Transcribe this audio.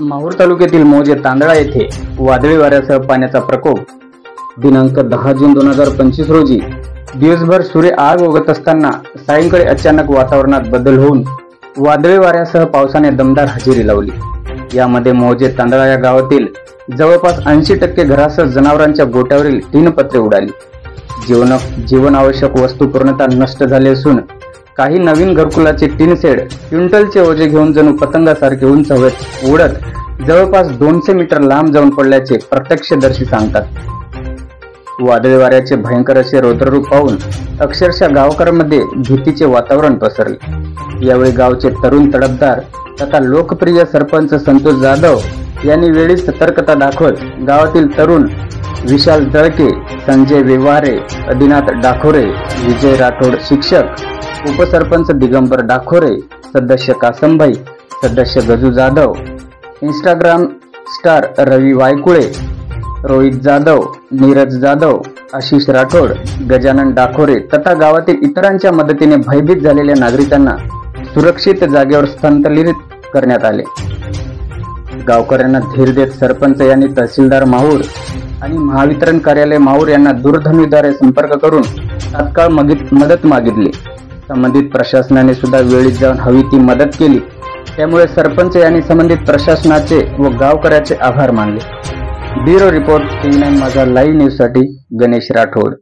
माहूर तालुक्यातील मौजे तांदळा येथे वादळी वाऱ्यासह पाण्याचा प्रकोप. दिनांक 10 जून 2025 रोजी दिवसभर सूर्य आग उगवत असताना सायंकाळी अचानक वातावरणात बदल होऊन वादळी वाऱ्यासह पावसाने दमदार हजेरी लावली. यामध्ये मौजे तांदळा या गावातील जवळपास 80% घरासह जनावरांच्या गोठ्यावरील टीन पत्रे उडाली. जीवनावश्यक वस्तू पूर्णतः नष्ट झाले असून काही नवीन घरकुलाचे टीन शेड क्विंटलचे ओझे घेऊन जणू पतंगासारखे उंच हवेत उडत जवळपास 200 मीटर लांब जाऊन पडल्याचे प्रत्यक्षदर्शी सांगतात. वादळी वाऱ्याचे भयंकर असे रौद्ररूप पाहून अक्षरशः गावकऱ्यांमध्ये भीतीचे वातावरण पसरले. यावेळी गावचे तरुण तडफदार तथा लोकप्रिय सरपंच संतोष जाधव यांनी वेळीच सतर्कता दाखवत गावातील तरुण विशाल जळके, संजय व्यवहारे, आदिनाथ डाखोरे, विजय राठोड शिक्षक, उपसरपंच दिगंबर डाखोरे, सदस्य कासमभाई, सदस्य गजू जाधव, इंस्टाग्राम स्टार रवी वायकुळे, रोहित जाधव, नीरज जाधव, आशिष राठोड, गजानन डाखोरे तथा गावातील इतरांच्या मदतीने भयभीत झालेल्या नागरिकांना सुरक्षित जागेवर स्थानांतरित करण्यात आले. गावकऱ्यांना धीर देत सरपंच यांनी तहसीलदार माहूर आणि महावितरण कार्यालय माहूर यांना दूरध्वनीद्वारे संपर्क करून तात्काळ मदत मागितली. संबंधित प्रशासनाने सुद्धा वेळीच जाऊन हवी ती मदत केली. त्यामुळे सरपंच यांनी संबंधित प्रशासनाचे व गावकऱ्याचे आभार मानले. ब्युरो रिपोर्ट TV9 माझा लाईव्ह न्यूज साठी गणेश राठोड.